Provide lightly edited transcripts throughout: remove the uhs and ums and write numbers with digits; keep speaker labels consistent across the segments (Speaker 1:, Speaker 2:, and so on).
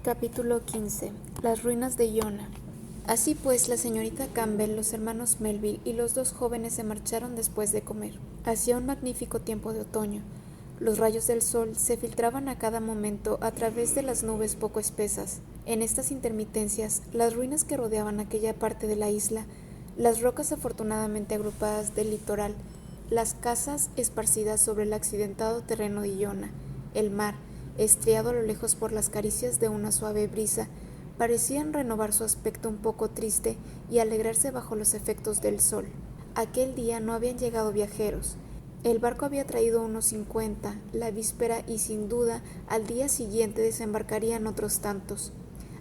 Speaker 1: Capítulo 15. Las ruinas de Iona. Así pues, la señorita Campbell, los hermanos Melville y los dos jóvenes se marcharon después de comer. Hacía un magnífico tiempo de otoño. Los rayos del sol se filtraban a cada momento a través de las nubes poco espesas. En estas intermitencias, las ruinas que rodeaban aquella parte de la isla, las rocas afortunadamente agrupadas del litoral, las casas esparcidas sobre el accidentado terreno de Iona, el mar, estriado a lo lejos por las caricias de una suave brisa, parecían renovar su aspecto un poco triste y alegrarse bajo los efectos del sol. Aquel día no habían llegado viajeros. El barco había traído unos 50 la víspera y sin duda al día siguiente desembarcarían otros tantos.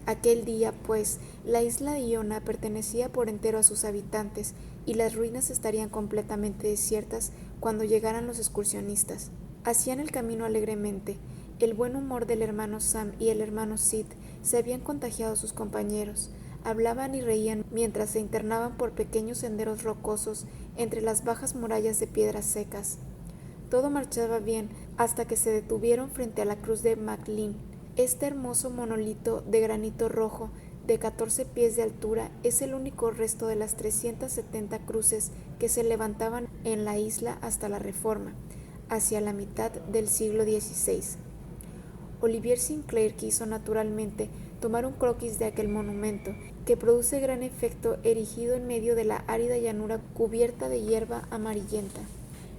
Speaker 1: Aquel día, pues, la isla de Iona pertenecía por entero a sus habitantes y las ruinas estarían completamente desiertas cuando llegaran los excursionistas. Hacían el camino alegremente. El buen humor del hermano Sam y el hermano Sid se habían contagiado a sus compañeros. Hablaban y reían mientras se internaban por pequeños senderos rocosos entre las bajas murallas de piedras secas. Todo marchaba bien hasta que se detuvieron frente a la cruz de McLean. Este hermoso monolito de granito rojo de 14 pies de altura es el único resto de las 370 cruces que se levantaban en la isla hasta la Reforma, hacia la mitad del siglo XVI. Olivier Sinclair quiso naturalmente tomar un croquis de aquel monumento, que produce gran efecto erigido en medio de la árida llanura cubierta de hierba amarillenta.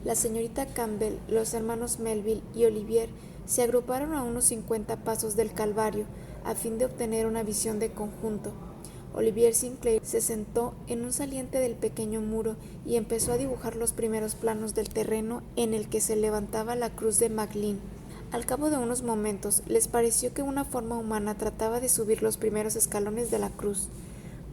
Speaker 1: La señorita Campbell, los hermanos Melville y Olivier se agruparon a unos 50 pasos del Calvario, a fin de obtener una visión de conjunto. Olivier Sinclair se sentó en un saliente del pequeño muro y empezó a dibujar los primeros planos del terreno en el que se levantaba la cruz de McLean. Al cabo de unos momentos, les pareció que una forma humana trataba de subir los primeros escalones de la cruz.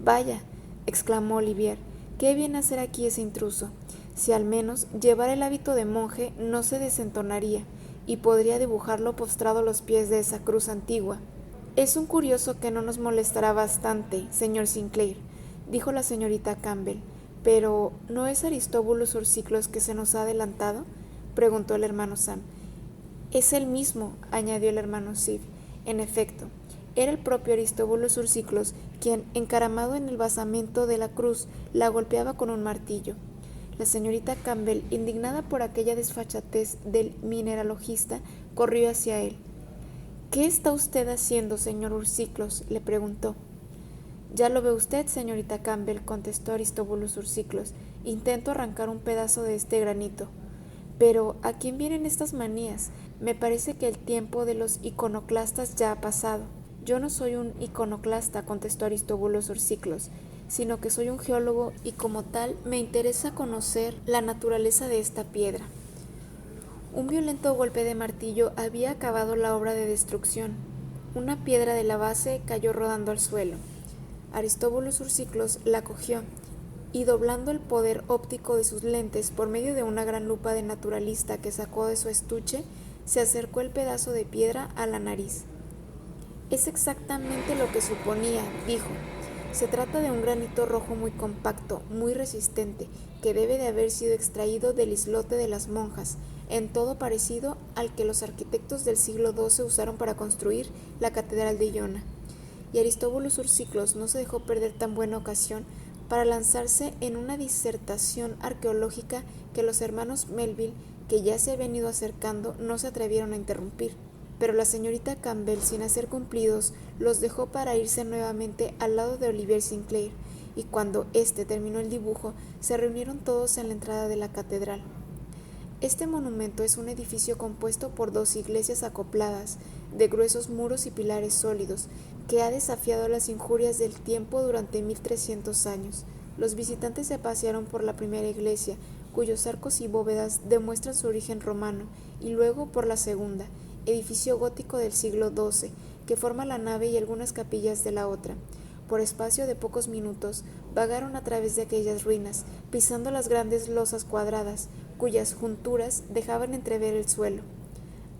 Speaker 1: «Vaya», exclamó Olivier, «qué viene a hacer aquí ese intruso. Si al menos llevara el hábito de monje, no se desentonaría, y podría dibujarlo postrado a los pies de esa cruz antigua». «Es un curioso que no nos molestará bastante, señor Sinclair», dijo la señorita Campbell. «Pero, ¿no es Aristóbulo Ursiclos que se nos ha adelantado?», preguntó el hermano Sam. «Es el mismo», añadió el hermano Sid. En efecto, era el propio Aristóbulo Ursiclos quien, encaramado en el basamento de la cruz, la golpeaba con un martillo. La señorita Campbell, indignada por aquella desfachatez del mineralogista, corrió hacia él. «¿Qué está usted haciendo, señor Ursiclos?», le preguntó. «Ya lo ve usted, señorita Campbell», contestó Aristóbulo Ursiclos. «Intento arrancar un pedazo de este granito». «Pero, ¿a quién vienen estas manías? Me parece que el tiempo de los iconoclastas ya ha pasado». «Yo no soy un iconoclasta», contestó Aristóbulo Ursiclos, «sino que soy un geólogo y como tal me interesa conocer la naturaleza de esta piedra». Un violento golpe de martillo había acabado la obra de destrucción. Una piedra de la base cayó rodando al suelo. Aristóbulo Ursiclos la cogió y, doblando el poder óptico de sus lentes por medio de una gran lupa de naturalista que sacó de su estuche, se acercó el pedazo de piedra a la nariz. «Es exactamente lo que suponía», dijo. «Se trata de un granito rojo muy compacto, muy resistente, que debe de haber sido extraído del islote de las monjas, en todo parecido al que los arquitectos del siglo XII usaron para construir la catedral de Iona». Y Aristóbulo Ursiclos no se dejó perder tan buena ocasión para lanzarse en una disertación arqueológica que los hermanos Melville, que ya se habían ido acercando, no se atrevieron a interrumpir. Pero la señorita Campbell, sin hacer cumplidos, los dejó para irse nuevamente al lado de Olivier Sinclair, y cuando éste terminó el dibujo, se reunieron todos en la entrada de la catedral. Este monumento es un edificio compuesto por dos iglesias acopladas, de gruesos muros y pilares sólidos, que ha desafiado las injurias del tiempo durante 1300 años. Los visitantes se pasearon por la primera iglesia, cuyos arcos y bóvedas demuestran su origen romano, y luego por la segunda, edificio gótico del siglo XII, que forma la nave y algunas capillas de la otra. Por espacio de pocos minutos, vagaron a través de aquellas ruinas, pisando las grandes losas cuadradas, cuyas junturas dejaban entrever el suelo.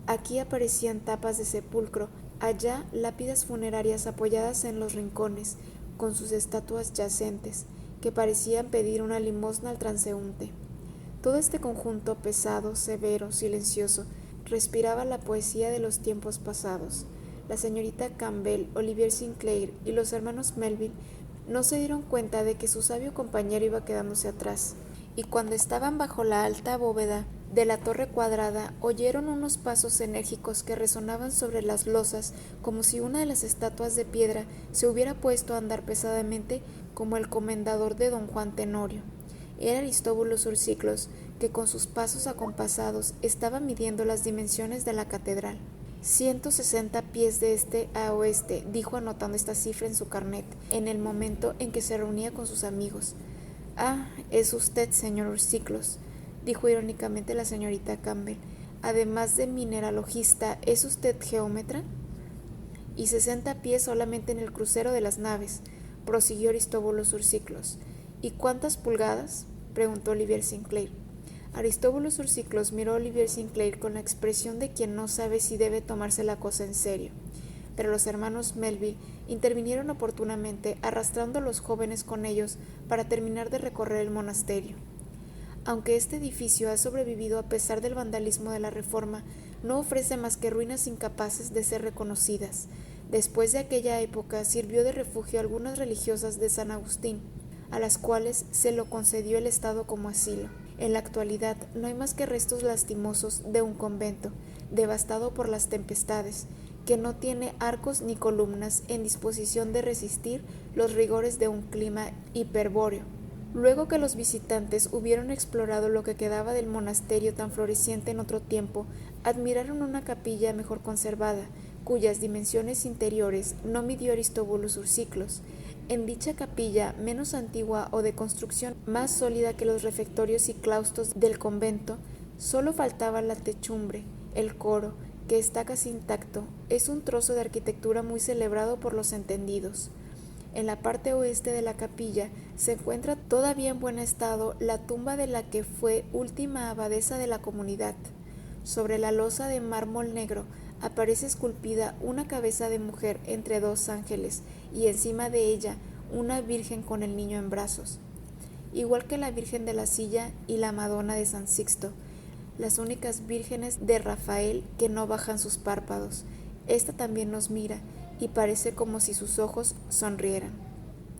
Speaker 1: Aquí aparecían tapas de sepulcro, allá lápidas funerarias apoyadas en los rincones, con sus estatuas yacentes, que parecían pedir una limosna al transeúnte. Todo este conjunto pesado, severo, silencioso, respiraba la poesía de los tiempos pasados. La señorita Campbell, Olivier Sinclair y los hermanos Melville no se dieron cuenta de que su sabio compañero iba quedándose atrás, y cuando estaban bajo la alta bóveda de la torre cuadrada, oyeron unos pasos enérgicos que resonaban sobre las losas como si una de las estatuas de piedra se hubiera puesto a andar pesadamente como el comendador de don Juan Tenorio. Era Aristóbulo Surciclos, que con sus pasos acompasados estaba midiendo las dimensiones de la catedral. 160 pies de este a oeste, dijo anotando esta cifra en su carnet, en el momento en que se reunía con sus amigos. Ah, es usted, señor Urciclos, dijo irónicamente la señorita Campbell. Además de mineralogista, ¿es usted geómetra? Y 60 pies solamente en el crucero de las naves, prosiguió Aristóbulo Urciclos. ¿Y cuántas pulgadas? Preguntó Olivier Sinclair. Aristóbulo Urciclos miró a Olivier Sinclair con la expresión de quien no sabe si debe tomarse la cosa en serio. Pero los hermanos Melville intervinieron oportunamente, arrastrando a los jóvenes con ellos para terminar de recorrer el monasterio. Aunque este edificio ha sobrevivido a pesar del vandalismo de la Reforma, no ofrece más que ruinas incapaces de ser reconocidas. Después de aquella época sirvió de refugio a algunas religiosas de San Agustín, a las cuales se lo concedió el Estado como asilo. En la actualidad no hay más que restos lastimosos de un convento, devastado por las tempestades, que no tiene arcos ni columnas en disposición de resistir los rigores de un clima hiperbóreo. Luego que los visitantes hubieron explorado lo que quedaba del monasterio tan floreciente en otro tiempo, admiraron una capilla mejor conservada, cuyas dimensiones interiores no midió Aristóbulo Urciclos. En dicha capilla, menos antigua o de construcción más sólida que los refectorios y claustros del convento, solo faltaba la techumbre. El coro, que está casi intacto, es un trozo de arquitectura muy celebrado por los entendidos. En la parte oeste de la capilla se encuentra todavía en buen estado la tumba de la que fue última abadesa de la comunidad. Sobre la losa de mármol negro aparece esculpida una cabeza de mujer entre dos ángeles y encima de ella una virgen con el niño en brazos. Igual que la Virgen de la Silla y la Madonna de San Sixto, las únicas vírgenes de Rafael que no bajan sus párpados. Esta también nos mira y parece como si sus ojos sonrieran.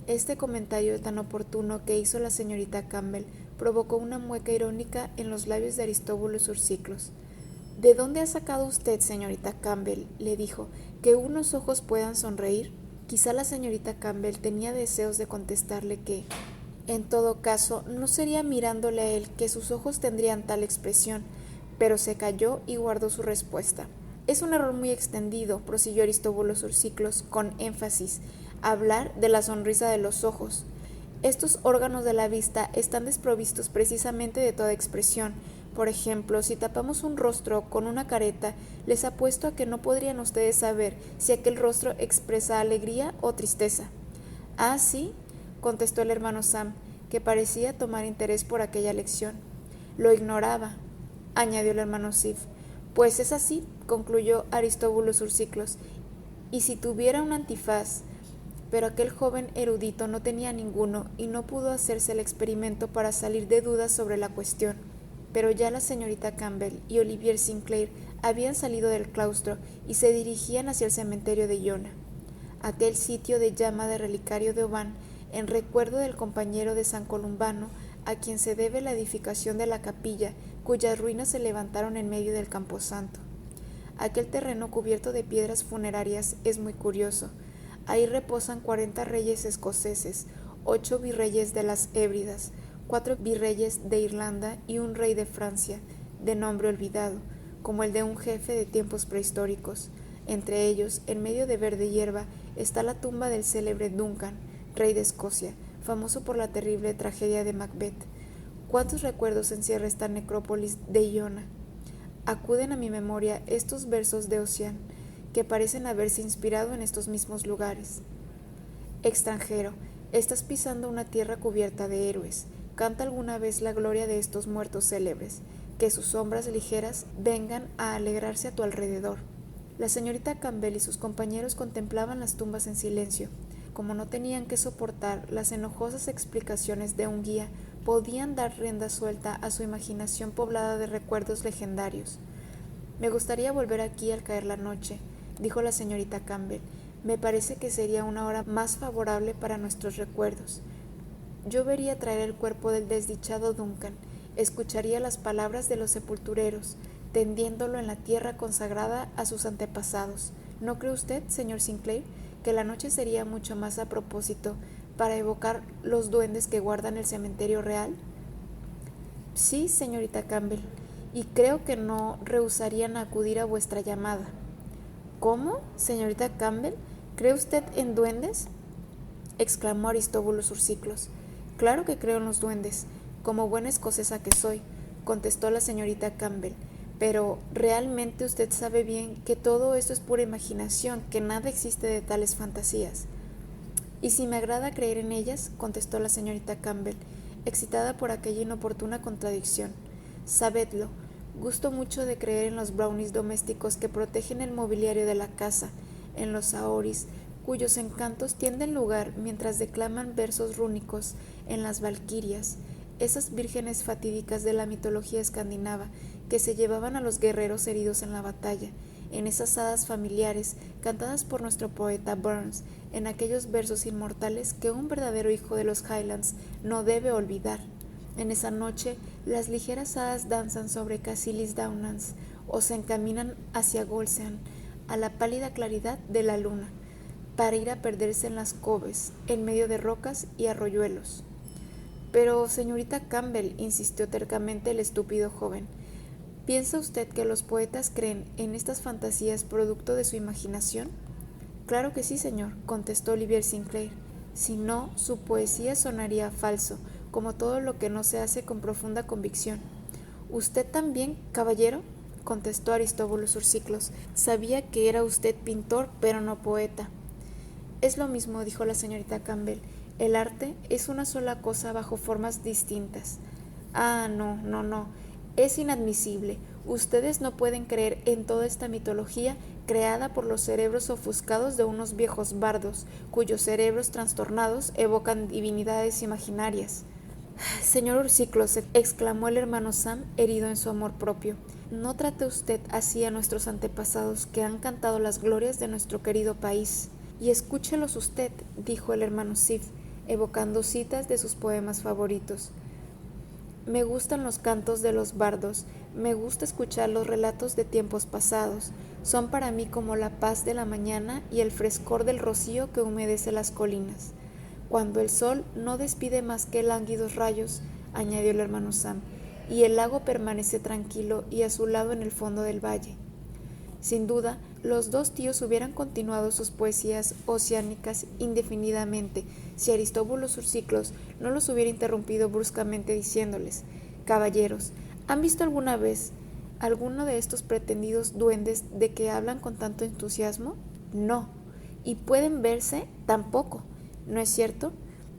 Speaker 1: Este comentario tan oportuno que hizo la señorita Campbell provocó una mueca irónica en los labios de Aristóbulo Urciclos. ¿De dónde ha sacado usted, señorita Campbell?, le dijo, que unos ojos puedan sonreír. Quizá la señorita Campbell tenía deseos de contestarle que, en todo caso, no sería mirándole a él que sus ojos tendrían tal expresión, pero se calló y guardó su respuesta. Es un error muy extendido, prosiguió Aristóbulo Urciclos con énfasis, hablar de la sonrisa de los ojos. Estos órganos de la vista están desprovistos precisamente de toda expresión. Por ejemplo, si tapamos un rostro con una careta, les apuesto a que no podrían ustedes saber si aquel rostro expresa alegría o tristeza. «Ah, sí», contestó el hermano Sam, que parecía tomar interés por aquella lección. «Lo ignoraba», añadió el hermano Sif. «Pues es así», concluyó Aristóbulo Urciclos, «y si tuviera un antifaz». Pero aquel joven erudito no tenía ninguno y no pudo hacerse el experimento para salir de dudas sobre la cuestión. Pero ya la señorita Campbell y Olivier Sinclair habían salido del claustro y se dirigían hacia el cementerio de Iona, aquel sitio de llama de relicario de Oban, en recuerdo del compañero de San Columbano, a quien se debe la edificación de la capilla, cuyas ruinas se levantaron en medio del camposanto. Aquel terreno cubierto de piedras funerarias es muy curioso. Ahí reposan 40 reyes escoceses, 8 virreyes de las Hébridas, 4 virreyes de Irlanda y un rey de Francia, de nombre olvidado, como el de un jefe de tiempos prehistóricos. Entre ellos, en medio de verde hierba, está la tumba del célebre Duncan, rey de Escocia, famoso por la terrible tragedia de Macbeth. ¿Cuántos recuerdos encierra esta necrópolis de Iona? Acuden a mi memoria estos versos de Ossian, que parecen haberse inspirado en estos mismos lugares. Extranjero, estás pisando una tierra cubierta de héroes. Canta alguna vez la gloria de estos muertos célebres, que sus sombras ligeras vengan a alegrarse a tu alrededor. La señorita Campbell y sus compañeros contemplaban las tumbas en silencio. Como no tenían que soportar las enojosas explicaciones de un guía, podían dar rienda suelta a su imaginación poblada de recuerdos legendarios. Me gustaría volver aquí al caer la noche, dijo la señorita Campbell. Me parece que sería una hora más favorable para nuestros recuerdos. Yo vería traer el cuerpo del desdichado Duncan, escucharía las palabras de los sepultureros, tendiéndolo en la tierra consagrada a sus antepasados. ¿No cree usted, señor Sinclair, que la noche sería mucho más a propósito para evocar los duendes que guardan el cementerio real? Sí, señorita Campbell, y creo que no rehusarían acudir a vuestra llamada. ¿Cómo, señorita Campbell? ¿Cree usted en duendes?, exclamó Aristóbulo Sursiclos. Claro que creo en los duendes, como buena escocesa que soy, contestó la señorita Campbell, pero realmente usted sabe bien que todo esto es pura imaginación, que nada existe de tales fantasías. Y si me agrada creer en ellas, contestó la señorita Campbell, excitada por aquella inoportuna contradicción. Sabedlo, gusto mucho de creer en los brownies domésticos que protegen el mobiliario de la casa, en los saoris, cuyos encantos tienden lugar mientras declaman versos rúnicos, en las valquirias, esas vírgenes fatídicas de la mitología escandinava que se llevaban a los guerreros heridos en la batalla, en esas hadas familiares cantadas por nuestro poeta Burns, en aquellos versos inmortales que un verdadero hijo de los Highlands no debe olvidar. En esa noche, las ligeras hadas danzan sobre Casilis Downlands o se encaminan hacia Golsean, a la pálida claridad de la luna, para ir a perderse en las coves, en medio de rocas y arroyuelos. Pero, señorita Campbell, insistió tercamente el estúpido joven, ¿piensa usted que los poetas creen en estas fantasías producto de su imaginación? Claro que sí, señor, contestó Olivier Sinclair. Si no, su poesía sonaría falso, como todo lo que no se hace con profunda convicción. ¿Usted también, caballero?, contestó Aristóbulo Sursiclos. Sabía que era usted pintor, pero no poeta. Es lo mismo, dijo la señorita Campbell. El arte es una sola cosa bajo formas distintas. Ah, no. Es inadmisible. Ustedes no pueden creer en toda esta mitología creada por los cerebros ofuscados de unos viejos bardos, cuyos cerebros trastornados evocan divinidades imaginarias. Señor Ursiclos, exclamó el hermano Sam, herido en su amor propio, no trate usted así a nuestros antepasados que han cantado las glorias de nuestro querido país. Y escúchelos usted, dijo el hermano Sif, evocando citas de sus poemas favoritos. Me gustan los cantos de los bardos, me gusta escuchar los relatos de tiempos pasados, son para mí como la paz de la mañana y el frescor del rocío que humedece las colinas. Cuando el sol no despide más que lánguidos rayos, añadió el hermano Sam, y el lago permanece tranquilo y azulado en el fondo del valle. Sin duda, los dos tíos hubieran continuado sus poesías oceánicas indefinidamente si Aristóbulo Sursiclos no los hubiera interrumpido bruscamente diciéndoles: «Caballeros, ¿han visto alguna vez alguno de estos pretendidos duendes de que hablan con tanto entusiasmo? No. ¿Y pueden verse? Tampoco. ¿No es cierto?»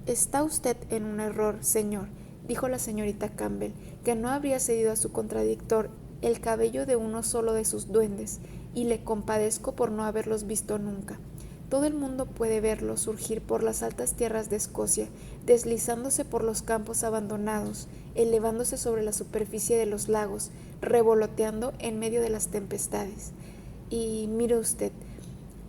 Speaker 1: «Está usted en un error, señor», dijo la señorita Campbell, que no habría cedido a su contradictor el cabello de uno solo de sus duendes, y le compadezco por no haberlos visto nunca. Todo el mundo puede verlos surgir por las altas tierras de Escocia, deslizándose por los campos abandonados, elevándose sobre la superficie de los lagos, revoloteando en medio de las tempestades. Y mire usted,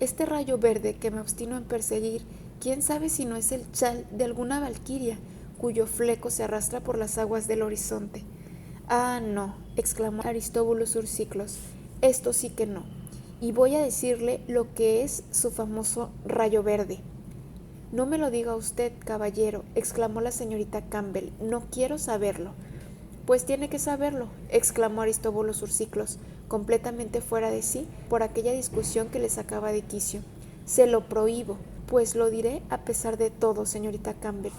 Speaker 1: este rayo verde que me obstino en perseguir, quién sabe si no es el chal de alguna valquiria, cuyo fleco se arrastra por las aguas del horizonte. «Ah, no», exclamó Aristóbulo Sursiclos, «esto sí que no, y voy a decirle lo que es su famoso rayo verde». «No me lo diga usted, caballero», exclamó la señorita Campbell, «no quiero saberlo». «Pues tiene que saberlo», exclamó Aristóbulo Sursiclos, completamente fuera de sí por aquella discusión que le sacaba de quicio. «Se lo prohíbo». «Pues lo diré a pesar de todo, señorita Campbell.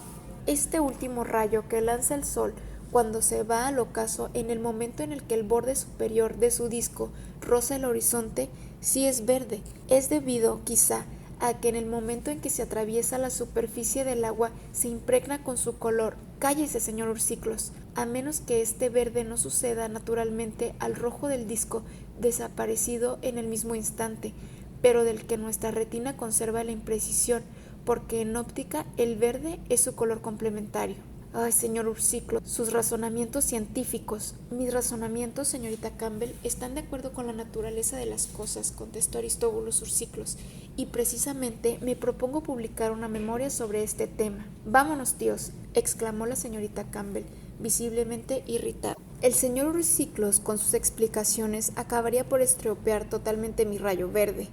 Speaker 1: Este último rayo que lanza el sol cuando se va al ocaso en el momento en el que el borde superior de su disco roza el horizonte, sí es verde. Es debido, quizá, a que en el momento en que se atraviesa la superficie del agua se impregna con su color. Cállese, señor Ursiclos, a menos que este verde no suceda naturalmente al rojo del disco desaparecido en el mismo instante, pero del que nuestra retina conserva la imprecisión, porque en óptica el verde es su color complementario. Ay, señor Ursiclo, sus razonamientos científicos. Mis razonamientos, señorita Campbell, están de acuerdo con la naturaleza de las cosas, contestó Aristóbulos Ursiclos, y precisamente me propongo publicar una memoria sobre este tema. Vámonos, tíos, exclamó la señorita Campbell, visiblemente irritada. El señor Ursiclos, con sus explicaciones, acabaría por estropear totalmente mi rayo verde.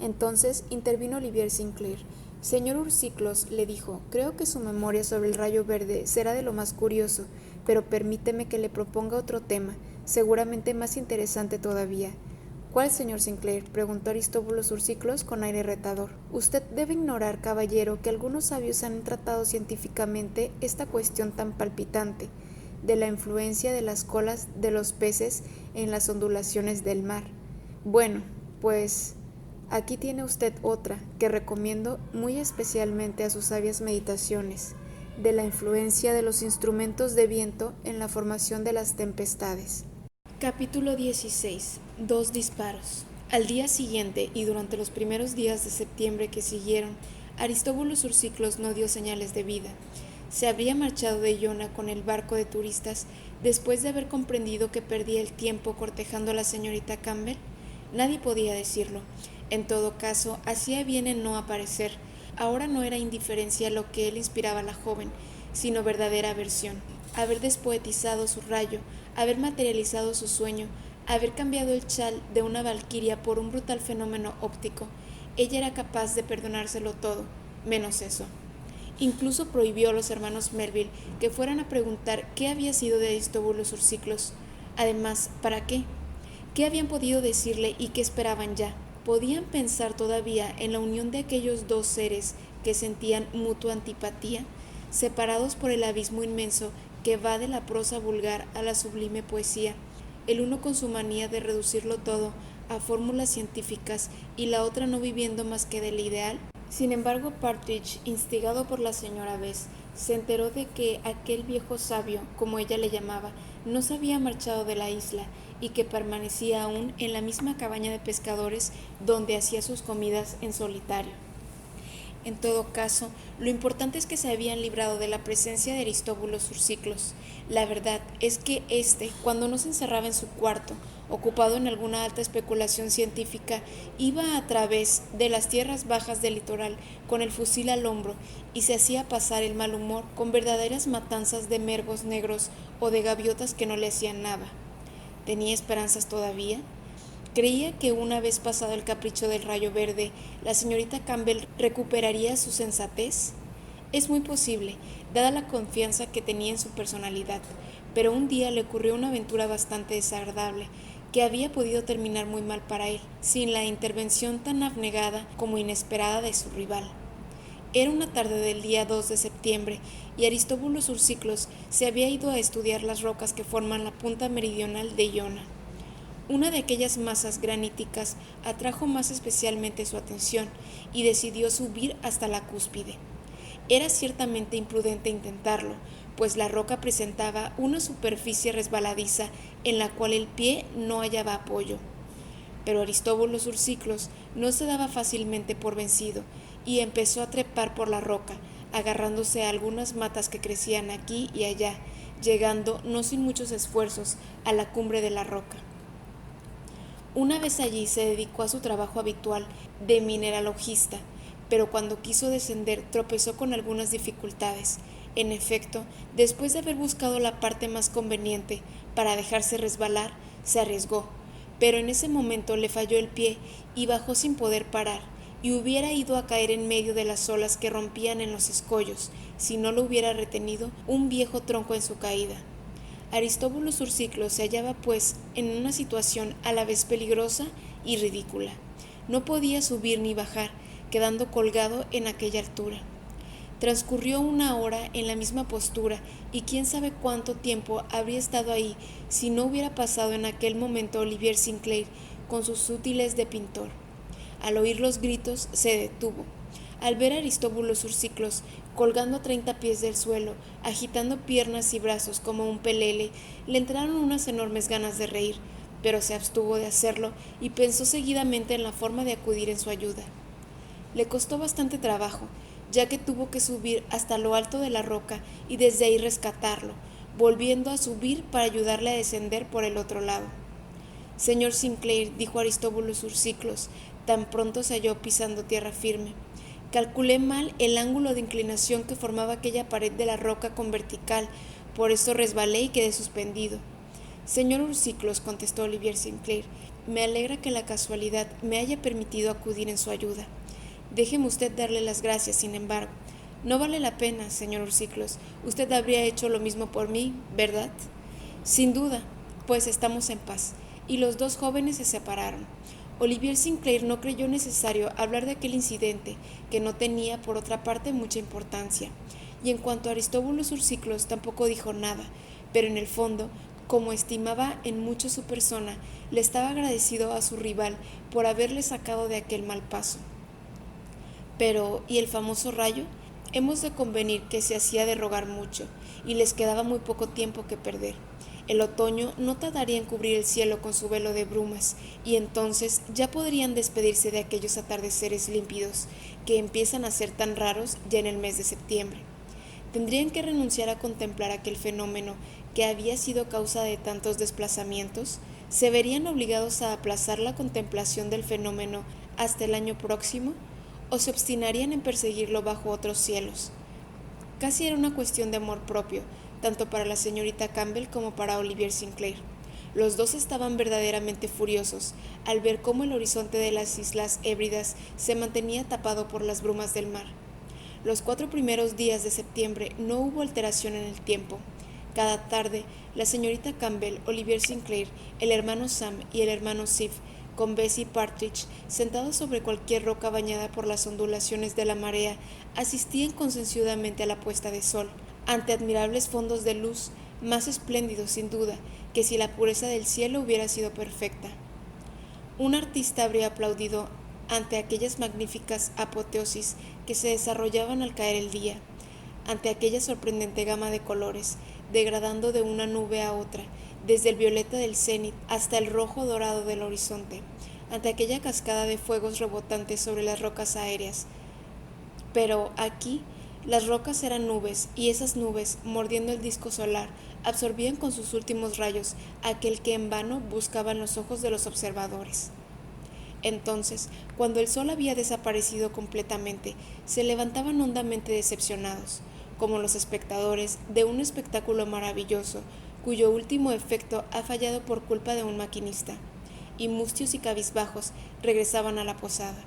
Speaker 1: Entonces intervino Olivier Sinclair. Señor Ursiclos, le dijo, creo que su memoria sobre el rayo verde será de lo más curioso, pero permíteme que le proponga otro tema, seguramente más interesante todavía. ¿Cuál, señor Sinclair? Preguntó Aristóbulos Ursiclos con aire retador. Usted debe ignorar, caballero, que algunos sabios han tratado científicamente esta cuestión tan palpitante, de la influencia de las colas de los peces en las ondulaciones del mar. Bueno, pues aquí tiene usted otra que recomiendo muy especialmente a sus sabias meditaciones, de la influencia de los instrumentos de viento en la formación de las tempestades. Capítulo 16. 2 disparos. Al día siguiente y durante los primeros días de septiembre que siguieron, Aristóbulos Ursiclos no dio señales de vida. Se habría marchado de Iona con el barco de turistas después de haber comprendido que perdía el tiempo cortejando a la señorita Campbell. Nadie podía decirlo. En todo caso, hacía bien en no aparecer. Ahora no era indiferencia lo que él inspiraba a la joven, sino verdadera aversión. Haber despoetizado su rayo, haber materializado su sueño, haber cambiado el chal de una valquiria por un brutal fenómeno óptico. Ella era capaz de perdonárselo todo, menos eso. Incluso prohibió a los hermanos Melville que fueran a preguntar qué había sido de Aristóbulos Ursiclos. Además, ¿para qué? ¿Qué habían podido decirle y qué esperaban ya? ¿Podían pensar todavía en la unión de aquellos dos seres que sentían mutua antipatía, separados por el abismo inmenso que va de la prosa vulgar a la sublime poesía, el uno con su manía de reducirlo todo a fórmulas científicas y la otra no viviendo más que del ideal? Sin embargo, Partridge, instigado por la señora Bess, se enteró de que aquel viejo sabio, como ella le llamaba, no se había marchado de la isla y que permanecía aún en la misma cabaña de pescadores donde hacía sus comidas en solitario. En todo caso, lo importante es que se habían librado de la presencia de Aristóbulos Ursiclos. La verdad es que cuando no se encerraba en su cuarto, ocupado en alguna alta especulación científica, iba a través de las tierras bajas del litoral con el fusil al hombro y se hacía pasar el mal humor con verdaderas matanzas de mergos negros o de gaviotas que no le hacían nada. ¿Tenía esperanzas todavía? Creía que una vez pasado el capricho del rayo verde, la señorita Campbell recuperaría su sensatez. Es muy posible, dada la confianza que tenía en su personalidad, pero un día le ocurrió una aventura bastante desagradable, que había podido terminar muy mal para él, sin la intervención tan abnegada como inesperada de su rival. Era una tarde del día 2 de septiembre, y Aristóbulos Ursiclos se había ido a estudiar las rocas que forman la punta meridional de Iona. Una de aquellas masas graníticas atrajo más especialmente su atención y decidió subir hasta la cúspide. Era ciertamente imprudente intentarlo, pues la roca presentaba una superficie resbaladiza en la cual el pie no hallaba apoyo. Pero Aristóbulos Ursiclos no se daba fácilmente por vencido y empezó a trepar por la roca, agarrándose a algunas matas que crecían aquí y allá, llegando, no sin muchos esfuerzos, a la cumbre de la roca. Una vez allí se dedicó a su trabajo habitual de mineralogista, pero cuando quiso descender tropezó con algunas dificultades. En efecto, después de haber buscado la parte más conveniente para dejarse resbalar, se arriesgó, pero en ese momento le falló el pie y bajó sin poder parar, y hubiera ido a caer en medio de las olas que rompían en los escollos, si no lo hubiera retenido un viejo tronco en su caída. Aristóbulos Ursiclos se hallaba, pues, en una situación a la vez peligrosa y ridícula. No podía subir ni bajar, quedando colgado en aquella altura. Transcurrió una hora en la misma postura, y quién sabe cuánto tiempo habría estado ahí si no hubiera pasado en aquel momento Olivier Sinclair con sus útiles de pintor. Al oír los gritos, se detuvo. Al ver a Aristóbulos Ursiclos colgando a 30 pies del suelo, agitando piernas y brazos como un pelele, le entraron unas enormes ganas de reír, pero se abstuvo de hacerlo y pensó seguidamente en la forma de acudir en su ayuda. Le costó bastante trabajo, ya que tuvo que subir hasta lo alto de la roca y desde ahí rescatarlo, volviendo a subir para ayudarle a descender por el otro lado. Señor Sinclair, dijo Aristóbulo Ursiclos, tan pronto se halló pisando tierra firme. Calculé mal el ángulo de inclinación que formaba aquella pared de la roca con vertical, por eso resbalé y quedé suspendido. Señor Ursiclos, contestó Olivier Sinclair, me alegra que la casualidad me haya permitido acudir en su ayuda. Déjeme usted darle las gracias, sin embargo. No vale la pena, señor Ursiclos. Usted habría hecho lo mismo por mí, ¿verdad? Sin duda, pues estamos en paz. Y los dos jóvenes se separaron. Olivier Sinclair no creyó necesario hablar de aquel incidente, que no tenía, por otra parte, mucha importancia. Y en cuanto a Aristóbulo Ursiclos, tampoco dijo nada, pero en el fondo, como estimaba en mucho su persona, le estaba agradecido a su rival por haberle sacado de aquel mal paso. Pero, ¿y el famoso rayo? Hemos de convenir que se hacía de rogar mucho, y les quedaba muy poco tiempo que perder. El otoño no tardaría en cubrir el cielo con su velo de brumas, y entonces ya podrían despedirse de aquellos atardeceres límpidos, que empiezan a ser tan raros ya en el mes de septiembre. Tendrían que renunciar a contemplar aquel fenómeno que había sido causa de tantos desplazamientos, se verían obligados a aplazar la contemplación del fenómeno hasta el año próximo, o se obstinarían en perseguirlo bajo otros cielos. Casi era una cuestión de amor propio, tanto para la señorita Campbell como para Olivier Sinclair. Los dos estaban verdaderamente furiosos al ver cómo el horizonte de las Islas Hébridas se mantenía tapado por las brumas del mar. Los 4 primeros días de septiembre no hubo alteración en el tiempo. Cada tarde, la señorita Campbell, Olivier Sinclair, el hermano Sam y el hermano Sif, con Bessie Partridge, sentados sobre cualquier roca bañada por las ondulaciones de la marea, asistían consensudamente a la puesta de sol, ante admirables fondos de luz, más espléndidos sin duda que si la pureza del cielo hubiera sido perfecta. Un artista habría aplaudido ante aquellas magníficas apoteosis que se desarrollaban al caer el día, ante aquella sorprendente gama de colores, degradando de una nube a otra, desde el violeta del cenit hasta el rojo dorado del horizonte, ante aquella cascada de fuegos rebotantes sobre las rocas aéreas. Pero aquí las rocas eran nubes, y esas nubes, mordiendo el disco solar, absorbían con sus últimos rayos aquel que en vano buscaban los ojos de los observadores. Entonces, cuando el sol había desaparecido completamente, se levantaban hondamente decepcionados, como los espectadores de un espectáculo maravilloso, cuyo último efecto ha fallado por culpa de un maquinista, y mustios y cabizbajos regresaban a la posada.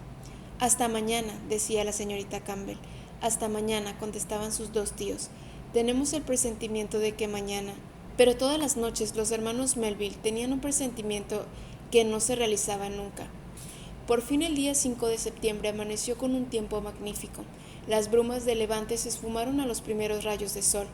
Speaker 1: Hasta mañana, decía la señorita Campbell. Hasta mañana, contestaban sus dos tíos. Tenemos el presentimiento de que mañana. Pero todas las noches los hermanos Melville tenían un presentimiento que no se realizaba nunca. Por fin el día 5 de septiembre amaneció con un tiempo magnífico. Las brumas de levante se esfumaron a los primeros rayos de sol.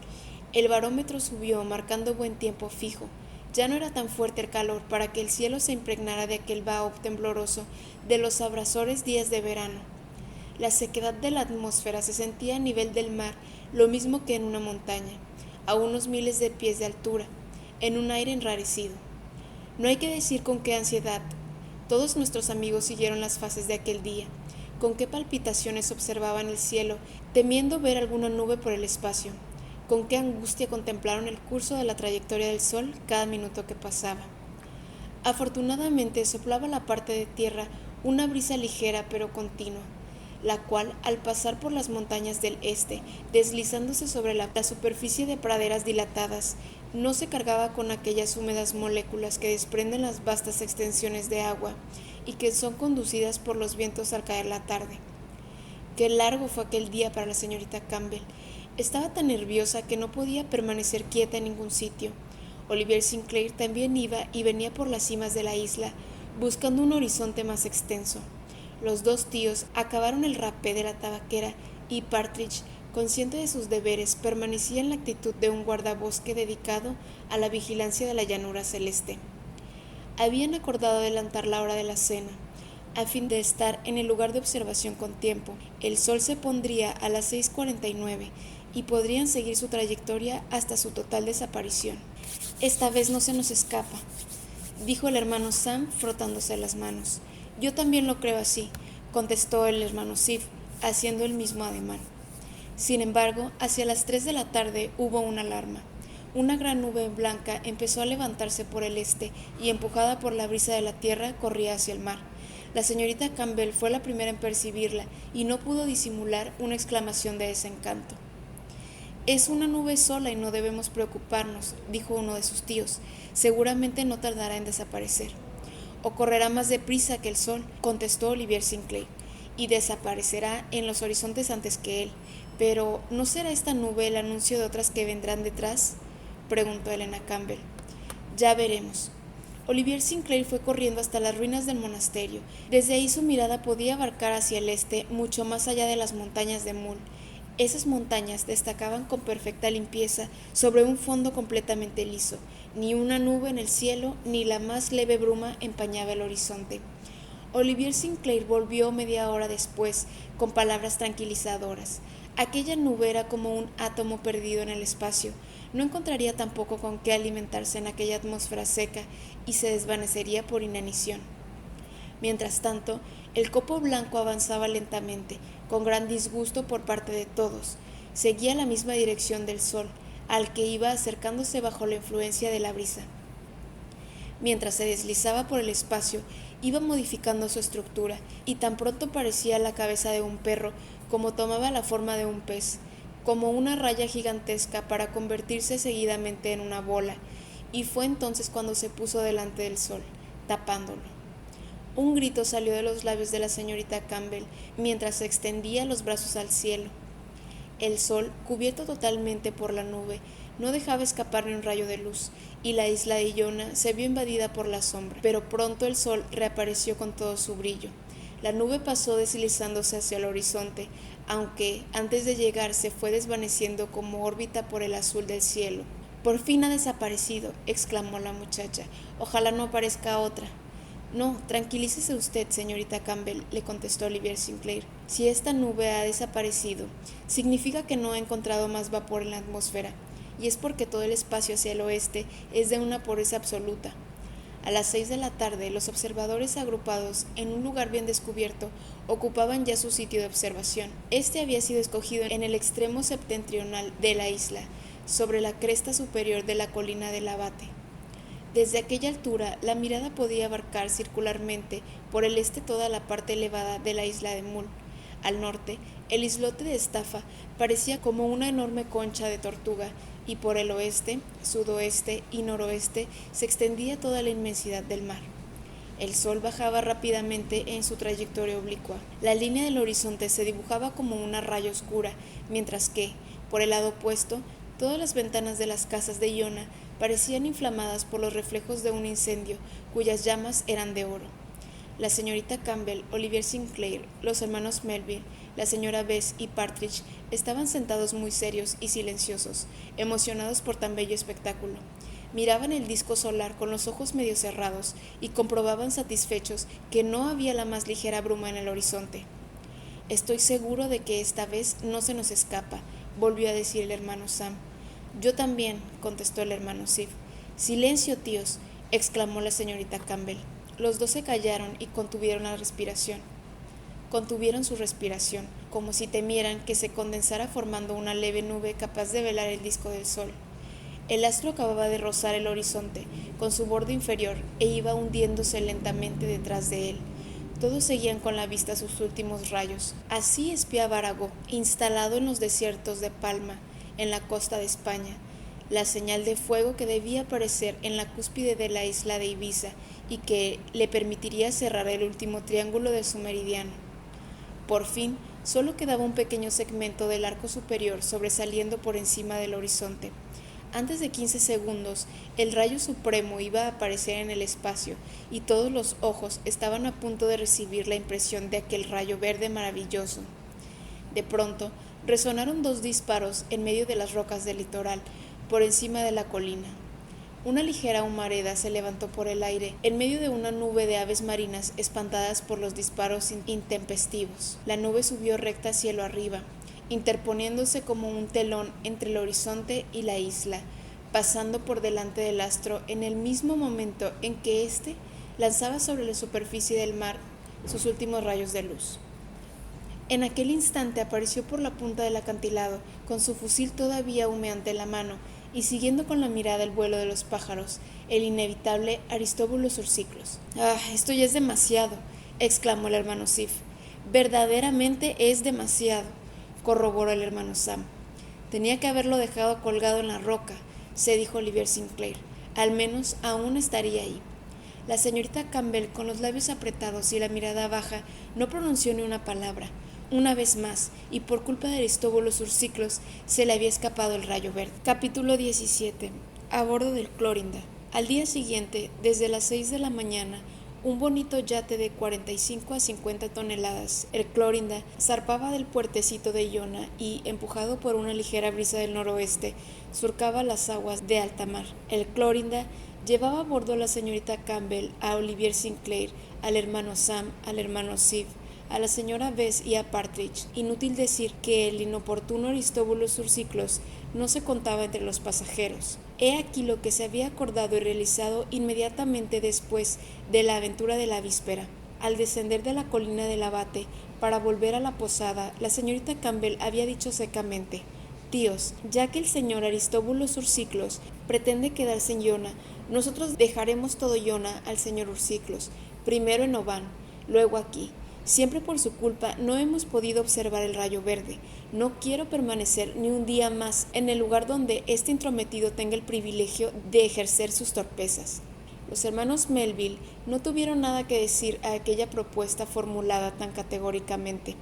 Speaker 1: El barómetro subió, marcando buen tiempo fijo. Ya no era tan fuerte el calor para que el cielo se impregnara de aquel vaho tembloroso de los abrasores días de verano. La sequedad de la atmósfera se sentía a nivel del mar, lo mismo que en una montaña, a unos miles de pies de altura, en un aire enrarecido. No hay que decir con qué ansiedad todos nuestros amigos siguieron las fases de aquel día, con qué palpitaciones observaban el cielo, temiendo ver alguna nube por el espacio, con qué angustia contemplaron el curso de la trayectoria del sol cada minuto que pasaba. Afortunadamente soplaba la parte de tierra una brisa ligera pero continua, la cual, al pasar por las montañas del este, deslizándose sobre la superficie de praderas dilatadas, no se cargaba con aquellas húmedas moléculas que desprenden las vastas extensiones de agua y que son conducidas por los vientos al caer la tarde. Qué largo fue aquel día para la señorita Campbell. Estaba tan nerviosa que no podía permanecer quieta en ningún sitio. Olivier Sinclair también iba y venía por las cimas de la isla, buscando un horizonte más extenso. Los dos tíos acabaron el rapé de la tabaquera y Partridge, consciente de sus deberes, permanecía en la actitud de un guardabosque dedicado a la vigilancia de la llanura celeste. Habían acordado adelantar la hora de la cena, a fin de estar en el lugar de observación con tiempo. El sol se pondría a las 6:49 y podrían seguir su trayectoria hasta su total desaparición. Esta vez no se nos escapa, dijo el hermano Sam frotándose las manos. Yo también lo creo así, contestó el hermano Sif, haciendo el mismo ademán. Sin embargo, hacia las 3 de la tarde hubo una alarma. Una gran nube blanca empezó a levantarse por el este y, empujada por la brisa de la tierra, corría hacia el mar. La señorita Campbell fue la primera en percibirla y no pudo disimular una exclamación de desencanto. «Es una nube sola y no debemos preocuparnos», dijo uno de sus tíos. «Seguramente no tardará en desaparecer». «O correrá más deprisa que el sol», contestó Olivier Sinclair, «y desaparecerá en los horizontes antes que él. Pero, ¿no será esta nube el anuncio de otras que vendrán detrás?», preguntó Helena Campbell. «Ya veremos». Olivier Sinclair fue corriendo hasta las ruinas del monasterio. Desde ahí su mirada podía abarcar hacia el este, mucho más allá de las montañas de Moule. Esas montañas destacaban con perfecta limpieza sobre un fondo completamente liso. Ni una nube en el cielo, ni la más leve bruma empañaba el horizonte. Olivier Sinclair volvió media hora después, con palabras tranquilizadoras. Aquella nube era como un átomo perdido en el espacio. No encontraría tampoco con qué alimentarse en aquella atmósfera seca y se desvanecería por inanición. Mientras tanto, el copo blanco avanzaba lentamente, con gran disgusto por parte de todos. Seguía la misma dirección del sol, al que iba acercándose bajo la influencia de la brisa. Mientras se deslizaba por el espacio, iba modificando su estructura, y tan pronto parecía la cabeza de un perro como tomaba la forma de un pez, como una raya gigantesca para convertirse seguidamente en una bola, y fue entonces cuando se puso delante del sol, tapándolo. Un grito salió de los labios de la señorita Campbell mientras extendía los brazos al cielo. El sol, cubierto totalmente por la nube, no dejaba escapar ni un rayo de luz, y la isla de Iona se vio invadida por la sombra, pero pronto el sol reapareció con todo su brillo. La nube pasó deslizándose hacia el horizonte, aunque antes de llegar se fue desvaneciendo como órbita por el azul del cielo. «Por fin ha desaparecido», exclamó la muchacha. «Ojalá no aparezca otra». «No, tranquilícese usted, señorita Campbell», le contestó Olivier Sinclair. «Si esta nube ha desaparecido, significa que no ha encontrado más vapor en la atmósfera, y es porque todo el espacio hacia el oeste es de una pureza absoluta». A las 6 de la tarde, los observadores agrupados en un lugar bien descubierto ocupaban ya su sitio de observación. Este había sido escogido en el extremo septentrional de la isla, sobre la cresta superior de la colina del Abate. Desde aquella altura, la mirada podía abarcar circularmente por el este toda la parte elevada de la isla de Moule. Al norte, el islote de Estafa parecía como una enorme concha de tortuga, y por el oeste, sudoeste y noroeste se extendía toda la inmensidad del mar. El sol bajaba rápidamente en su trayectoria oblicua. La línea del horizonte se dibujaba como una raya oscura, mientras que, por el lado opuesto, todas las ventanas de las casas de Iona parecían inflamadas por los reflejos de un incendio, cuyas llamas eran de oro. La señorita Campbell, Olivier Sinclair, los hermanos Melville, la señora Bess y Partridge estaban sentados muy serios y silenciosos, emocionados por tan bello espectáculo. Miraban el disco solar con los ojos medio cerrados y comprobaban satisfechos que no había la más ligera bruma en el horizonte. «Estoy seguro de que esta vez no se nos escapa», volvió a decir el hermano Sam. «Yo también», contestó el hermano Sif. «Silencio, tíos», exclamó la señorita Campbell. Los dos se callaron y contuvieron su respiración, como si temieran que se condensara formando una leve nube capaz de velar el disco del sol. El astro acababa de rozar el horizonte con su borde inferior e iba hundiéndose lentamente detrás de él. Todos seguían con la vista sus últimos rayos. Así espiaba Aragó, instalado en los desiertos de Palma, en la costa de España, la señal de fuego que debía aparecer en la cúspide de la isla de Ibiza y que le permitiría cerrar el último triángulo de su meridiano. Por fin, solo quedaba un pequeño segmento del arco superior sobresaliendo por encima del horizonte. Antes de 15 segundos, el rayo supremo iba a aparecer en el espacio y todos los ojos estaban a punto de recibir la impresión de aquel rayo verde maravilloso. De pronto, resonaron 2 disparos en medio de las rocas del litoral, por encima de la colina. Una ligera humareda se levantó por el aire, en medio de una nube de aves marinas espantadas por los disparos intempestivos. La nube subió recta cielo arriba, interponiéndose como un telón entre el horizonte y la isla, pasando por delante del astro en el mismo momento en que éste lanzaba sobre la superficie del mar sus últimos rayos de luz. En aquel instante apareció por la punta del acantilado, con su fusil todavía humeante en la mano, y siguiendo con la mirada el vuelo de los pájaros, el inevitable Aristóbulo Surciclos. «Ah, esto ya es demasiado», exclamó el hermano Sif. «Verdaderamente es demasiado», corroboró el hermano Sam. «Tenía que haberlo dejado colgado en la roca», se dijo Olivier Sinclair. «Al menos aún estaría ahí». La señorita Campbell, con los labios apretados y la mirada baja, no pronunció ni una palabra. Una vez más, y por culpa de Aristóbulo Surciclos, se le había escapado el rayo verde. Capítulo 17. A bordo del Clorinda. Al día siguiente, desde las 6 de la mañana, un bonito yate de 45 a 50 toneladas, el Clorinda, zarpaba del puertecito de Iona y, empujado por una ligera brisa del noroeste, surcaba las aguas de alta mar. El Clorinda llevaba a bordo a la señorita Campbell, a Olivier Sinclair, al hermano Sam, al hermano Sif, a la señora Bess y a Partridge. Inútil decir que el inoportuno Aristóbulo Surciclos no se contaba entre los pasajeros. He aquí lo que se había acordado y realizado inmediatamente después de la aventura de la víspera. Al descender de la colina del abate para volver a la posada, la señorita Campbell había dicho secamente: «Tíos, ya que el señor Aristóbulo Surciclos pretende quedarse en Iona, nosotros dejaremos todo Iona al señor Urciclos, primero en Oban, luego aquí. Siempre por su culpa no hemos podido observar el rayo verde. No quiero permanecer ni un día más en el lugar donde este intrometido tenga el privilegio de ejercer sus torpezas». Los hermanos Melville no tuvieron nada que decir a aquella propuesta formulada tan categóricamente.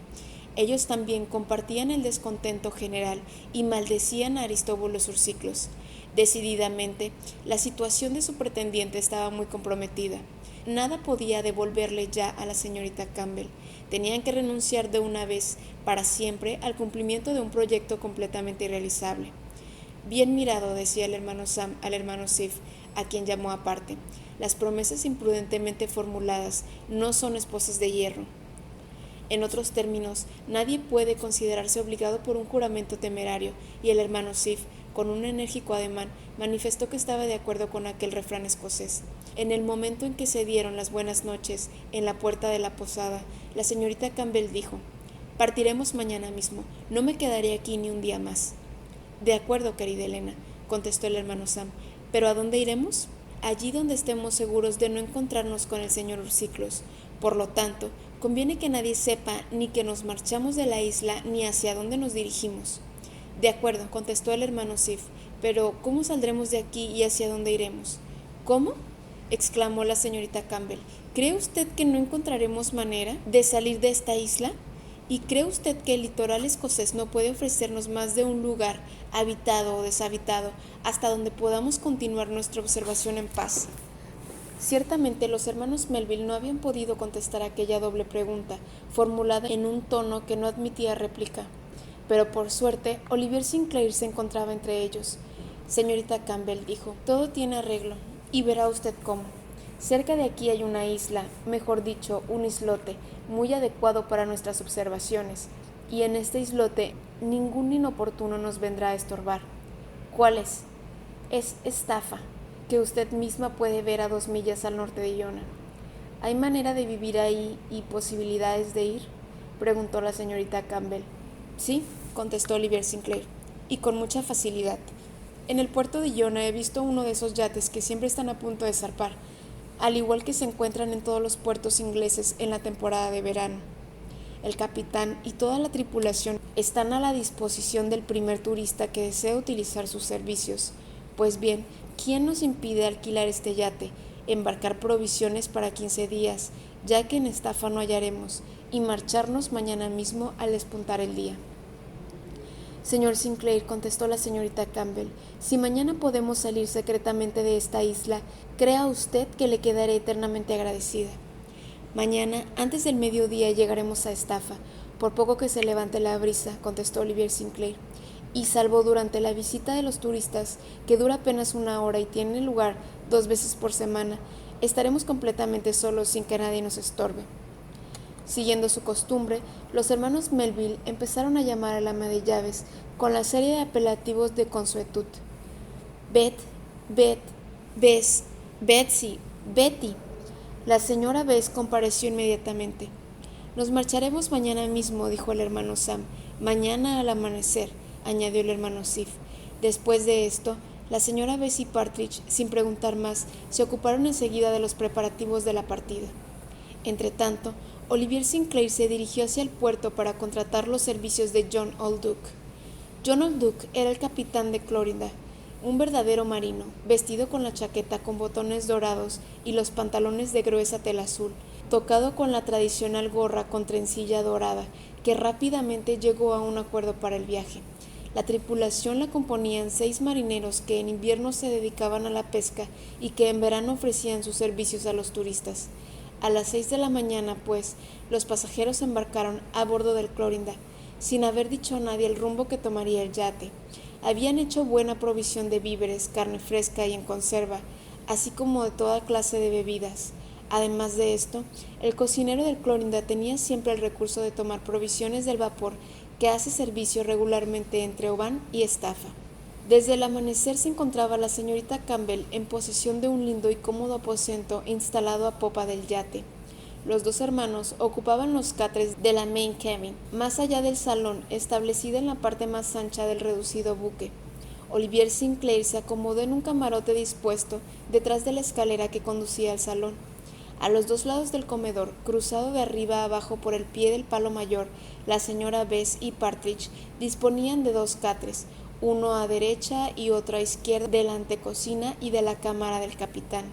Speaker 1: Ellos también compartían el descontento general y maldecían a Aristóbulo Surciclos. Decididamente, la situación de su pretendiente estaba muy comprometida. Nada podía devolverle ya a la señorita Campbell. Tenían que renunciar de una vez, para siempre, al cumplimiento de un proyecto completamente irrealizable. «Bien mirado», decía el hermano Sam al hermano Sif, a quien llamó aparte. «Las promesas imprudentemente formuladas no son esposas de hierro». En otros términos, nadie puede considerarse obligado por un juramento temerario, y el hermano Sif, con un enérgico ademán, manifestó que estaba de acuerdo con aquel refrán escocés. En el momento en que se dieron las buenas noches en la puerta de la posada, la señorita Campbell dijo: «Partiremos mañana mismo, no me quedaré aquí ni un día más». «De acuerdo, querida Elena», contestó el hermano Sam, «¿pero a dónde iremos?» «Allí donde estemos seguros de no encontrarnos con el señor Urciclos. Por lo tanto, conviene que nadie sepa ni que nos marchamos de la isla ni hacia dónde nos dirigimos». «De acuerdo», contestó el hermano Sif, «pero ¿cómo saldremos de aquí y hacia dónde iremos?» «¿Cómo?», exclamó la señorita Campbell. «¿Cree usted que no encontraremos manera de salir de esta isla? ¿Y cree usted que el litoral escocés no puede ofrecernos más de un lugar, habitado o deshabitado, hasta donde podamos continuar nuestra observación en paz?» Ciertamente los hermanos Melville no habían podido contestar aquella doble pregunta, formulada en un tono que no admitía réplica. Pero por suerte, Olivier Sinclair se encontraba entre ellos. «Señorita Campbell», dijo, «todo tiene arreglo, y verá usted cómo. Cerca de aquí hay una isla, mejor dicho, un islote, muy adecuado para nuestras observaciones, y en este islote ningún inoportuno nos vendrá a estorbar». «¿Cuál es?» «Es Estafa, que usted misma puede ver a 2 millas al norte de Iona». «¿Hay manera de vivir ahí y posibilidades de ir?», preguntó la señorita Campbell. «Sí», contestó Olivier Sinclair, «y con mucha facilidad. En el puerto de Iona he visto uno de esos yates que siempre están a punto de zarpar, al igual que se encuentran en todos los puertos ingleses en la temporada de verano. El capitán y toda la tripulación están a la disposición del primer turista que desee utilizar sus servicios. Pues bien, ¿quién nos impide alquilar este yate, embarcar provisiones para 15 días, ya que en Estafa no hallaremos, y marcharnos mañana mismo al despuntar el día?» «Señor Sinclair», contestó la señorita Campbell, «si mañana podemos salir secretamente de esta isla, crea usted que le quedaré eternamente agradecida». «Mañana, antes del mediodía, llegaremos a Estafa, por poco que se levante la brisa», contestó Olivier Sinclair, «y salvo durante la visita de los turistas, que dura apenas 1 hora y tiene lugar 2 veces por semana, estaremos completamente solos sin que nadie nos estorbe». Siguiendo su costumbre, los hermanos Melville empezaron a llamar al ama de llaves con la serie de apelativos de consuetud: «Bet, Bet, Bess, Betsy, Betty». La señora Bess compareció inmediatamente.
Speaker 2: Nos marcharemos mañana mismo, dijo el hermano Sam. Mañana al amanecer, añadió el hermano Sif. Después de esto, la señora Bessie Partridge, sin preguntar más, se ocuparon enseguida de los preparativos de la partida. Entretanto, Olivier Sinclair se dirigió hacia el puerto para contratar los servicios de John Olduk. John Olduk era el capitán de Clorinda, un verdadero marino, vestido con la chaqueta con botones dorados y los pantalones de gruesa tela azul, tocado con la tradicional gorra con trencilla dorada, que rápidamente llegó a un acuerdo para el viaje. La tripulación la componían 6 marineros que en invierno se dedicaban a la pesca y que en verano ofrecían sus servicios a los turistas. A las 6 de la mañana, pues, los pasajeros embarcaron a bordo del Clorinda, sin haber dicho a nadie el rumbo que tomaría el yate. Habían hecho buena provisión de víveres, carne fresca y en conserva, así como de toda clase de bebidas. Además de esto, el cocinero del Clorinda tenía siempre el recurso de tomar provisiones del vapor que hace servicio regularmente entre Oban y Estafa. Desde el amanecer se encontraba la señorita Campbell en posesión de un lindo y cómodo aposento instalado a popa del yate. Los dos hermanos ocupaban los catres de la main cabin, más allá del salón, establecida en la parte más ancha del reducido buque. Olivier Sinclair se acomodó en un camarote dispuesto detrás de la escalera que conducía al salón. A los 2 lados del comedor, cruzado de arriba a abajo por el pie del palo mayor, la señora Bess y Partridge disponían de 2 catres, uno a derecha y otro a izquierda de la antecocina y de la cámara del capitán.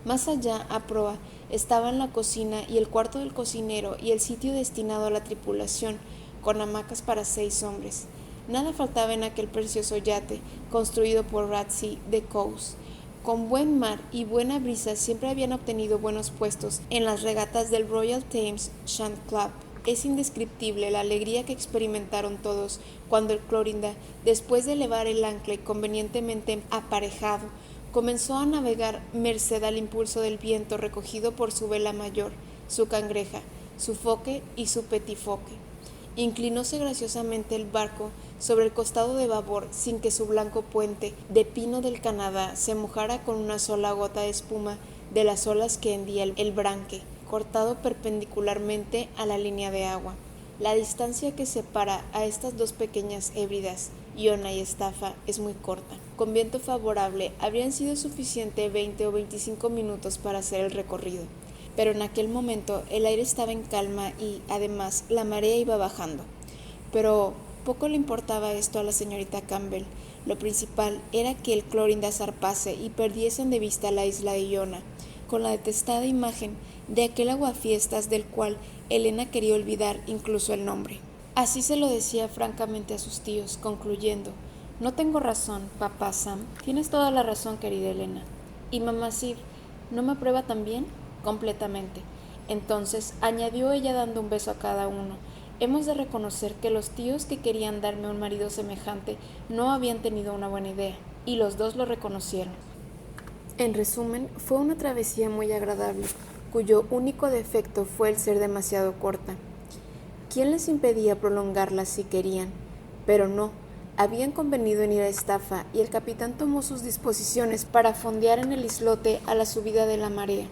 Speaker 2: Más allá, a proa, estaban la cocina y el cuarto del cocinero y el sitio destinado a la tripulación, con hamacas para 6 hombres. Nada faltaba en aquel precioso yate, construido por Ratsey de Cowes. Con buen mar y buena brisa siempre habían obtenido buenos puestos en las regatas del Royal Thames Shunt Club. Es indescriptible la alegría que experimentaron todos cuando el Clorinda, después de elevar el ancla convenientemente aparejado, comenzó a navegar merced al impulso del viento recogido por su vela mayor, su cangreja, su foque y su petifoque. Inclinóse graciosamente el barco sobre el costado de babor sin que su blanco puente de pino del Canadá se mojara con una sola gota de espuma de las olas que hendía el branque, cortado perpendicularmente a la línea de agua. La distancia que separa a estas dos pequeñas hébridas, Iona y Estafa, es muy corta. Con viento favorable habrían sido suficiente 20 o 25 minutos para hacer el recorrido. Pero en aquel momento el aire estaba en calma y, además, la marea iba bajando. Pero poco le importaba esto a la señorita Campbell. Lo principal era que el Clorinda zarpase y perdiesen de vista la isla de Iona, con la detestada imagen de aquel aguafiestas del cual Elena quería olvidar incluso el nombre. Así se lo decía francamente a sus tíos, concluyendo: «No tengo razón, papá Sam». «Tienes toda la razón, querida Elena». «¿Y mamá Sif no me aprueba también?» «Completamente». Entonces, añadió ella dando un beso a cada uno, hemos de reconocer que los tíos que querían darme un marido semejante no habían tenido una buena idea, y los dos lo reconocieron. En resumen, fue una travesía muy agradable, cuyo único defecto fue el ser demasiado corta. ¿Quién les impedía prolongarla si querían? Pero no, habían convenido en ir a Estafa y el capitán tomó sus disposiciones para fondear en el islote a la subida de la marea.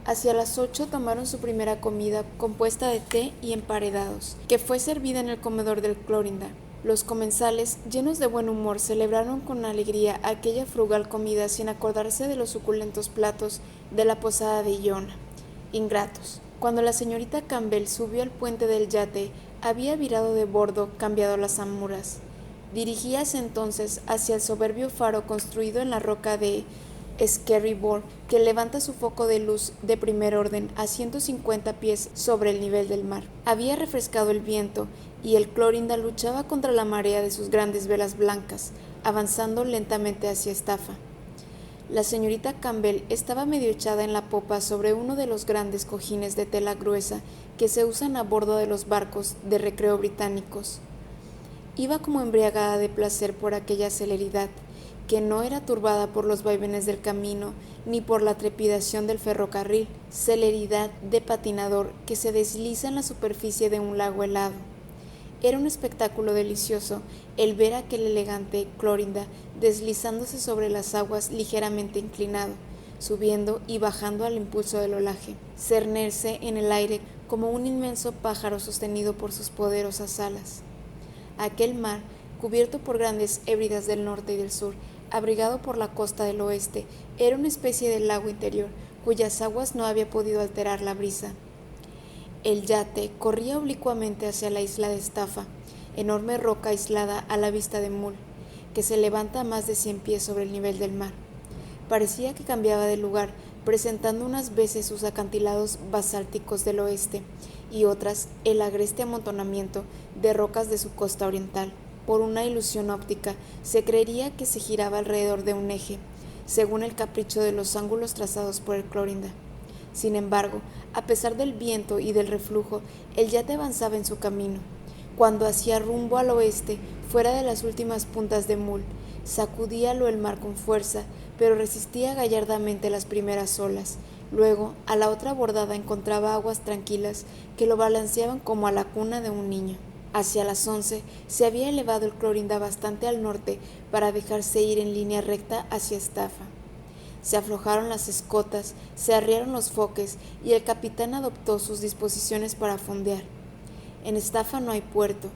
Speaker 2: Hacia las 8 tomaron su primera comida compuesta de té y emparedados, que fue servida en el comedor del Clorinda. Los comensales, llenos de buen humor, celebraron con alegría aquella frugal comida sin acordarse de los suculentos platos de la posada de Iona. Ingratos. Cuando la señorita Campbell subió al puente del yate, había virado de bordo, cambiado las amuras. Dirigíase entonces hacia el soberbio faro construido en la roca de Skerryvore, que levanta su foco de luz de primer orden a 150 pies sobre el nivel del mar. Había refrescado el viento y el Clorinda luchaba contra la marea de sus grandes velas blancas, avanzando lentamente hacia Estafa. La señorita Campbell estaba medio echada en la popa sobre uno de los grandes cojines de tela gruesa que se usan a bordo de los barcos de recreo británicos. Iba como embriagada de placer por aquella celeridad, que no era turbada por los vaivenes del camino ni por la trepidación del ferrocarril, celeridad de patinador que se desliza en la superficie de un lago helado. Era un espectáculo delicioso el ver a aquel elegante Clorinda deslizándose sobre las aguas ligeramente inclinado, subiendo y bajando al impulso del olaje, cernerse en el aire como un inmenso pájaro sostenido por sus poderosas alas. Aquel mar, cubierto por grandes hébridas del norte y del sur, abrigado por la costa del oeste, era una especie de lago interior, cuyas aguas no había podido alterar la brisa. El yate corría oblicuamente hacia la isla de Staffa, enorme roca aislada a la vista de Mull, que se levanta a más de 100 pies sobre el nivel del mar. Parecía que cambiaba de lugar, presentando unas veces sus acantilados basálticos del oeste y otras el agreste amontonamiento de rocas de su costa oriental. Por una ilusión óptica, se creería que se giraba alrededor de un eje, según el capricho de los ángulos trazados por el Clorinda. Sin embargo, a pesar del viento y del reflujo, el yate avanzaba en su camino. Cuando hacía rumbo al oeste, fuera de las últimas puntas de Mull, sacudíalo el mar con fuerza, pero resistía gallardamente las primeras olas. Luego, a la otra bordada encontraba aguas tranquilas que lo balanceaban como a la cuna de un niño. Hacia las 11 se había elevado el Clorinda bastante al norte para dejarse ir en línea recta hacia Staffa. Se aflojaron las escotas, se arriaron los foques y el capitán adoptó sus disposiciones para fondear. En Staffa no hay puerto,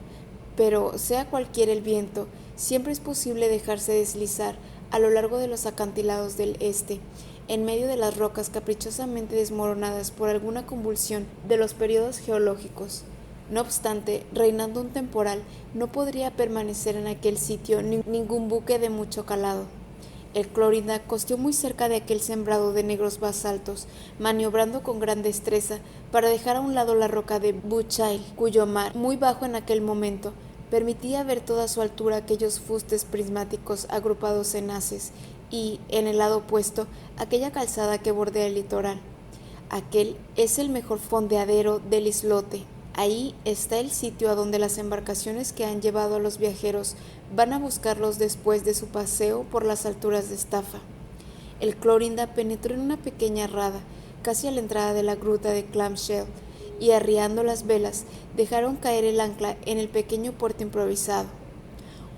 Speaker 2: pero sea cualquiera el viento, siempre es posible dejarse deslizar a lo largo de los acantilados del este, en medio de las rocas caprichosamente desmoronadas por alguna convulsión de los periodos geológicos. No obstante, reinando un temporal, no podría permanecer en aquel sitio ningún buque de mucho calado. El Clorinda costeó muy cerca de aquel sembrado de negros basaltos, maniobrando con gran destreza para dejar a un lado la roca de Buchail, cuyo mar, muy bajo en aquel momento, permitía ver toda su altura aquellos fustes prismáticos agrupados en haces, y, en el lado opuesto, aquella calzada que bordea el litoral. Aquel es el mejor fondeadero del islote. Ahí está el sitio a donde las embarcaciones que han llevado a los viajeros van a buscarlos después de su paseo por las alturas de Staffa. El Clorinda penetró en una pequeña rada, casi a la entrada de la gruta de Clamshell, y arriando las velas, dejaron caer el ancla en el pequeño puerto improvisado.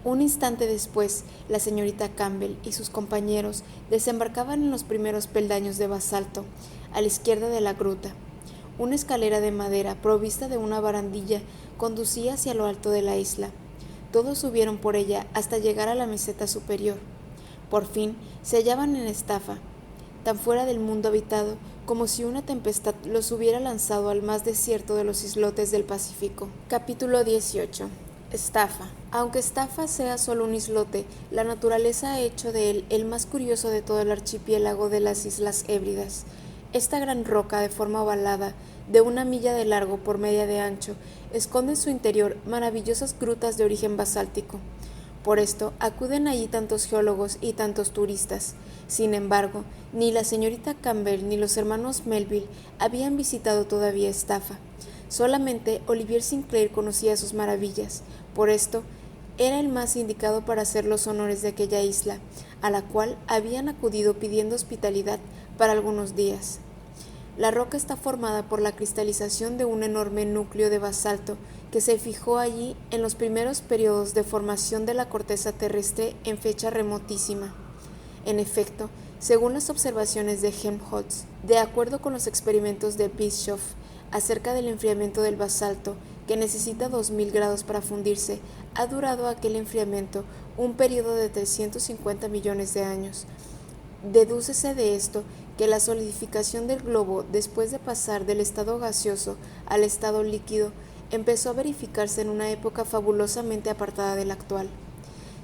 Speaker 2: Un instante después, la señorita Campbell y sus compañeros desembarcaban en los primeros peldaños de basalto, a la izquierda de la gruta. Una escalera de madera, provista de una barandilla, conducía hacia lo alto de la isla. Todos subieron por ella hasta llegar a la meseta superior. Por fin, se hallaban en Staffa, tan fuera del mundo habitado como si una tempestad los hubiera lanzado al más desierto de los islotes del Pacífico. Capítulo 18. Staffa. Aunque Staffa sea solo un islote, la naturaleza ha hecho de él el más curioso de todo el archipiélago de las Islas Hébridas. Esta gran roca de forma ovalada, de 1 milla de largo por media de ancho, esconde en su interior maravillosas grutas de origen basáltico. Por esto acuden allí tantos geólogos y tantos turistas. Sin embargo, ni la señorita Campbell ni los hermanos Melville habían visitado todavía Staffa. Solamente Olivier Sinclair conocía sus maravillas. Por esto, era el más indicado para hacer los honores de aquella isla, a la cual habían acudido pidiendo hospitalidad para algunos días. La roca está formada por la cristalización de un enorme núcleo de basalto que se fijó allí en los primeros periodos de formación de la corteza terrestre en fecha remotísima. En efecto, según las observaciones de Helmholtz, de acuerdo con los experimentos de Bischoff acerca del enfriamiento del basalto, que necesita 2000 grados para fundirse, ha durado aquel enfriamiento un periodo de 350 millones de años. Dedúcese de esto que la solidificación del globo, después de pasar del estado gaseoso al estado líquido, empezó a verificarse en una época fabulosamente apartada de la actual.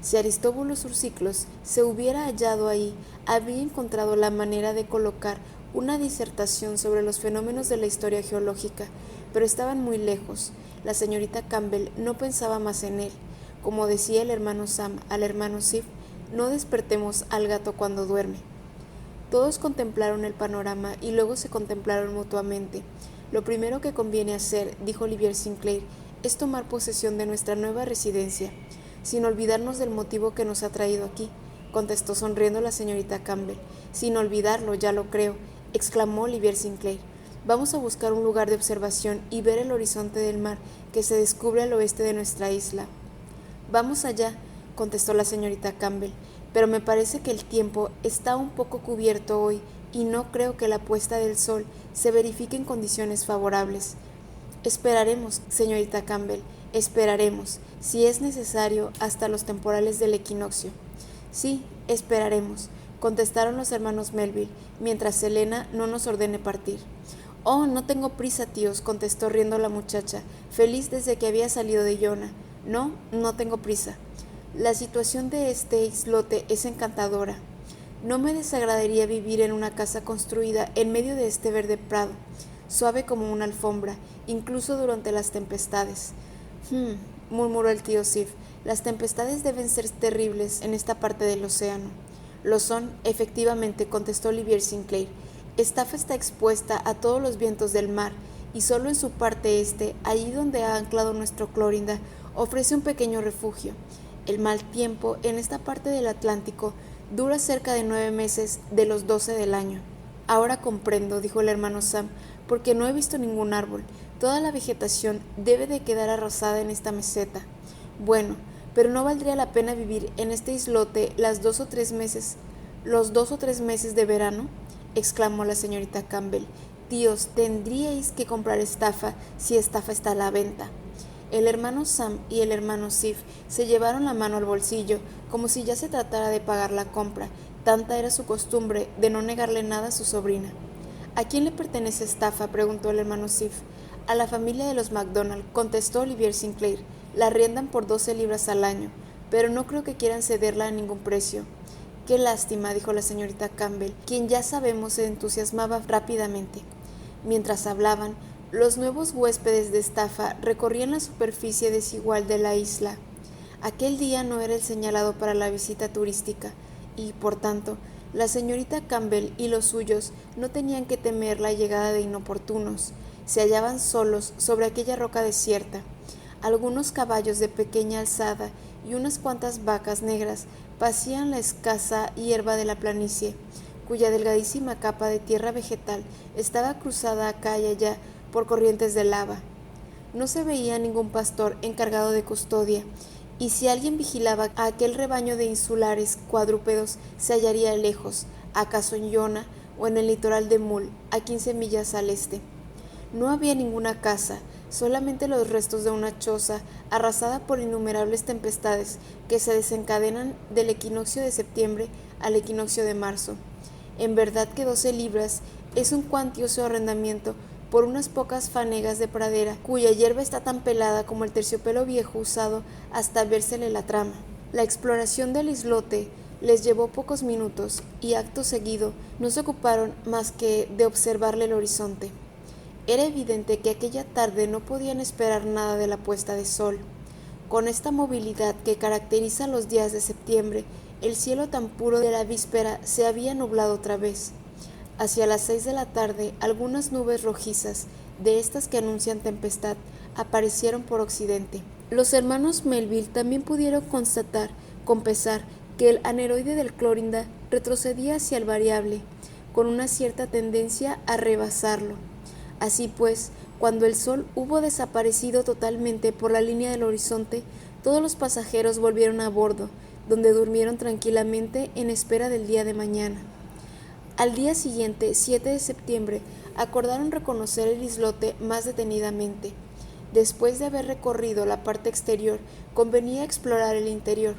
Speaker 2: Si Aristóbulo Ursiclos se hubiera hallado ahí, habría encontrado la manera de colocar una disertación sobre los fenómenos de la historia geológica, pero estaban muy lejos. La señorita Campbell no pensaba más en él. Como decía el hermano Sam al hermano Sif, no despertemos al gato cuando duerme. Todos contemplaron el panorama y luego se contemplaron mutuamente. Lo primero que conviene hacer, dijo Olivier Sinclair, es tomar posesión de nuestra nueva residencia, sin olvidarnos del motivo que nos ha traído aquí, contestó sonriendo la señorita Campbell. Sin olvidarlo, ya lo creo, exclamó Olivier Sinclair. Vamos a buscar un lugar de observación y ver el horizonte del mar que se descubre al oeste de nuestra isla. Vamos allá, contestó la señorita Campbell, pero me parece que el tiempo está un poco cubierto hoy y no creo que la puesta del sol se verifique en condiciones favorables. Esperaremos, señorita Campbell, esperaremos, si es necesario, hasta los temporales del equinoccio. Sí, esperaremos, contestaron los hermanos Melville, mientras Helena no nos ordene partir. Oh, no tengo prisa, tíos, contestó riendo la muchacha, feliz desde que había salido de Iona. No, no tengo prisa. La situación de este islote es encantadora. No me desagradaría vivir en una casa construida en medio de este verde prado, suave como una alfombra, incluso durante las tempestades. Murmuró el tío Sif, las tempestades deben ser terribles en esta parte del océano. Lo son, efectivamente, contestó Olivier Sinclair. Staffa está expuesta a todos los vientos del mar, y solo en su parte este, allí donde ha anclado nuestro Clorinda, ofrece un pequeño refugio. El mal tiempo en esta parte del Atlántico dura cerca de 9 meses de los 12 del año. Ahora comprendo, dijo el hermano Sam, porque no he visto ningún árbol. Toda la vegetación debe de quedar arrasada en esta meseta. Bueno, pero no valdría la pena vivir en este islote los 2 o 3 meses de verano, exclamó la señorita Campbell. Tíos, tendríais que comprar Staffa si Staffa está a la venta. El hermano Sam y el hermano Sif se llevaron la mano al bolsillo, como si ya se tratara de pagar la compra. Tanta era su costumbre de no negarle nada a su sobrina. ¿A quién le pertenece Staffa?, preguntó el hermano Sif. A la familia de los MacDonald, contestó Olivier Sinclair. La arriendan por 12 libras al año, pero no creo que quieran cederla a ningún precio. Qué lástima, dijo la señorita Campbell, quien ya sabemos se entusiasmaba rápidamente. Mientras hablaban, los nuevos huéspedes de Staffa recorrían la superficie desigual de la isla. Aquel día no era el señalado para la visita turística, y, por tanto, la señorita Campbell y los suyos no tenían que temer la llegada de inoportunos. Se hallaban solos sobre aquella roca desierta. Algunos caballos de pequeña alzada y unas cuantas vacas negras pasían la escasa hierba de la planicie, cuya delgadísima capa de tierra vegetal estaba cruzada acá y allá por corrientes de lava. No se veía ningún pastor encargado de custodia, y si alguien vigilaba a aquel rebaño de insulares cuadrúpedos, se hallaría lejos, acaso en Iona o en el litoral de Mull, a 15 millas al este. No había ninguna casa, solamente los restos de una choza arrasada por innumerables tempestades que se desencadenan del equinoccio de septiembre al equinoccio de marzo. En verdad que 12 libras es un cuantioso arrendamiento por unas pocas fanegas de pradera, cuya hierba está tan pelada como el terciopelo viejo usado hasta vérsele la trama. La exploración del islote les llevó pocos minutos y acto seguido no se ocuparon más que de observarle el horizonte. Era evidente que aquella tarde no podían esperar nada de la puesta de sol. Con esta movilidad que caracteriza los días de septiembre, el cielo tan puro de la víspera se había nublado otra vez. Hacia las 6 de la tarde, algunas nubes rojizas, de estas que anuncian tempestad, aparecieron por occidente. Los hermanos Melville también pudieron constatar, con pesar, que el aneroide del Clorinda retrocedía hacia el variable, con una cierta tendencia a rebasarlo. Así pues, cuando el sol hubo desaparecido totalmente por la línea del horizonte, todos los pasajeros volvieron a bordo, donde durmieron tranquilamente en espera del día de mañana. Al día siguiente, 7 de septiembre, acordaron reconocer el islote más detenidamente. Después de haber recorrido la parte exterior, convenía explorar el interior.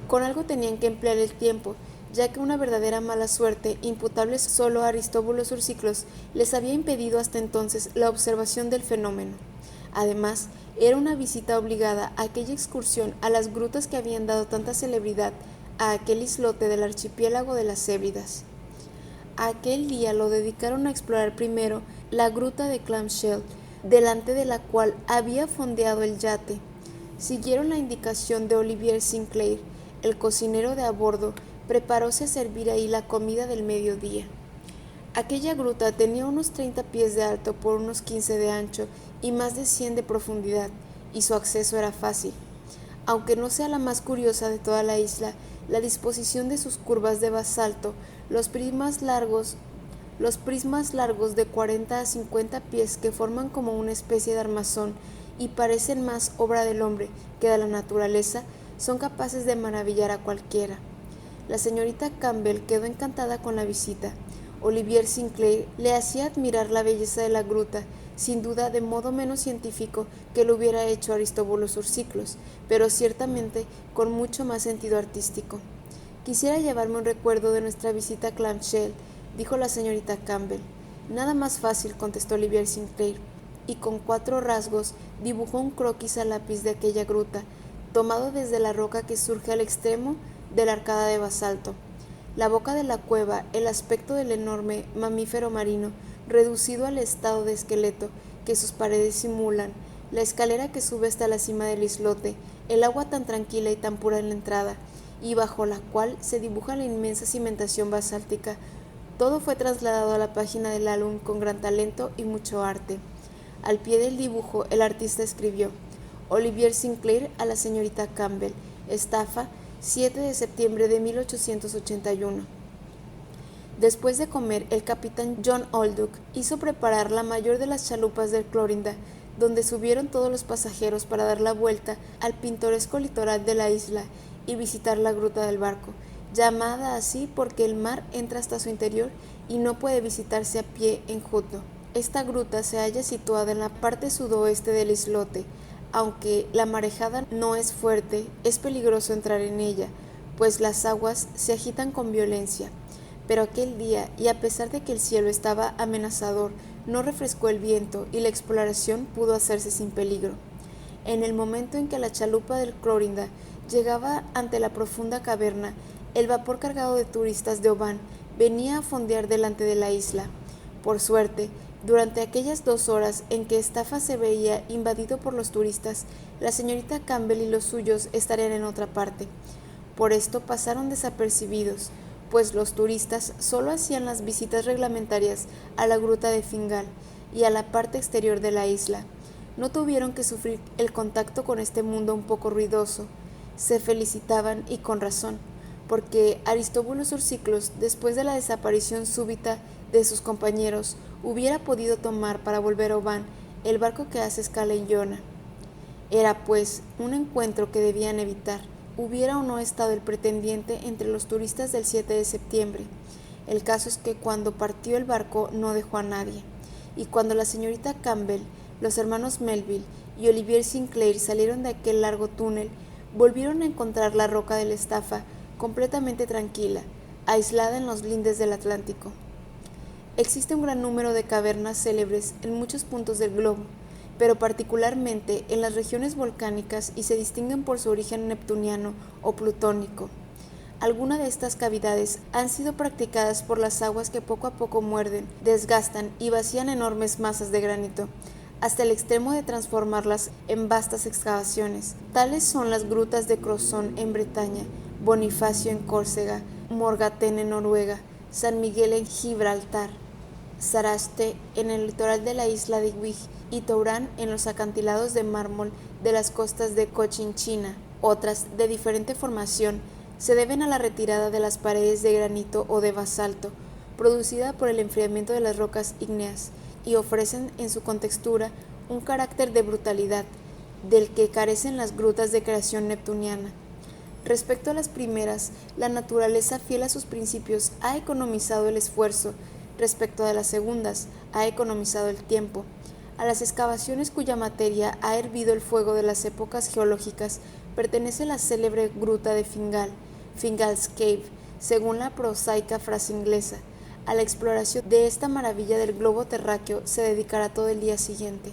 Speaker 2: Con algo tenían que emplear el tiempo, ya que una verdadera mala suerte, imputable solo a Aristóbulos Ursiclos, les había impedido hasta entonces la observación del fenómeno. Además, era una visita obligada a aquella excursión a las grutas que habían dado tanta celebridad a aquel islote del archipiélago de las Hébridas. Aquel día lo dedicaron a explorar primero la gruta de Clamshell, delante de la cual había fondeado el yate. Siguieron la indicación de Olivier Sinclair, el cocinero de a bordo, preparóse a servir ahí la comida del mediodía. Aquella gruta tenía unos 30 pies de alto por unos 15 de ancho y más de 100 de profundidad, y su acceso era fácil. Aunque no sea la más curiosa de toda la isla, la disposición de sus curvas de basalto, los prismas largos de 40 a 50 pies que forman como una especie de armazón y parecen más obra del hombre que de la naturaleza, son capaces de maravillar a cualquiera. La señorita Campbell quedó encantada con la visita. Olivier Sinclair le hacía admirar la belleza de la gruta, sin duda de modo menos científico que lo hubiera hecho Aristóbulo Ursiclos, pero ciertamente con mucho más sentido artístico. «Quisiera llevarme un recuerdo de nuestra visita a Clamshell», dijo la señorita Campbell. «Nada más fácil», contestó Olivier Sinclair, y con 4 rasgos dibujó un croquis a lápiz de aquella gruta, tomado desde la roca que surge al extremo de la arcada de basalto. La boca de la cueva, el aspecto del enorme mamífero marino, reducido al estado de esqueleto que sus paredes simulan, la escalera que sube hasta la cima del islote, el agua tan tranquila y tan pura en la entrada, y bajo la cual se dibuja la inmensa cimentación basáltica, todo fue trasladado a la página del álbum con gran talento y mucho arte. Al pie del dibujo, el artista escribió: Olivier Sinclair a la señorita Campbell, Estafa, 7 de septiembre de 1881. Después de comer, el capitán John Olduk hizo preparar la mayor de las chalupas del Clorinda, donde subieron todos los pasajeros para dar la vuelta al pintoresco litoral de la isla y visitar la gruta del barco, llamada así porque el mar entra hasta su interior y no puede visitarse a pie enjuto. Esta gruta se halla situada en la parte sudoeste del islote. Aunque la marejada no es fuerte, es peligroso entrar en ella, pues las aguas se agitan con violencia. Pero aquel día, y a pesar de que el cielo estaba amenazador, no refrescó el viento y la exploración pudo hacerse sin peligro. En el momento en que la chalupa del Clorinda llegaba ante la profunda caverna, el vapor cargado de turistas de Oban venía a fondear delante de la isla. Por suerte, durante aquellas 2 horas en que Estafa se veía invadido por los turistas, la señorita Campbell y los suyos estarían en otra parte. Por esto pasaron desapercibidos, pues los turistas solo hacían las visitas reglamentarias a la gruta de Fingal y a la parte exterior de la isla. No tuvieron que sufrir el contacto con este mundo un poco ruidoso. Se felicitaban, y con razón, porque Aristóbulo Ursiclos, después de la desaparición súbita de sus compañeros, hubiera podido tomar para volver a Oban el barco que hace escala en Iona. Era, pues, un encuentro que debían evitar, hubiera o no estado el pretendiente entre los turistas del 7 de septiembre. El caso es que cuando partió el barco no dejó a nadie, y cuando la señorita Campbell, los hermanos Melville y Olivier Sinclair salieron de aquel largo túnel, volvieron a encontrar la roca de la Estafa completamente tranquila, aislada en los lindes del Atlántico. Existe un gran número de cavernas célebres en muchos puntos del globo, pero particularmente en las regiones volcánicas, y se distinguen por su origen neptuniano o plutónico. Algunas de estas cavidades han sido practicadas por las aguas que poco a poco muerden, desgastan y vacían enormes masas de granito, hasta el extremo de transformarlas en vastas excavaciones. Tales son las grutas de Crozon en Bretaña, Bonifacio en Córcega, Morgatén en Noruega, San Miguel en Gibraltar, Saraste en el litoral de la isla de Wig y Tourán en los acantilados de mármol de las costas de Cochinchina. Otras, de diferente formación, se deben a la retirada de las paredes de granito o de basalto, producida por el enfriamiento de las rocas ígneas, y ofrecen en su contextura un carácter de brutalidad, del que carecen las grutas de creación neptuniana. Respecto a las primeras, la naturaleza, fiel a sus principios, ha economizado el esfuerzo. Respecto a las segundas, ha economizado el tiempo. A las excavaciones cuya materia ha hervido el fuego de las épocas geológicas pertenece la célebre gruta de Fingal, Fingal's Cave, según la prosaica frase inglesa. A la exploración de esta maravilla del globo terráqueo se dedicará todo el día siguiente.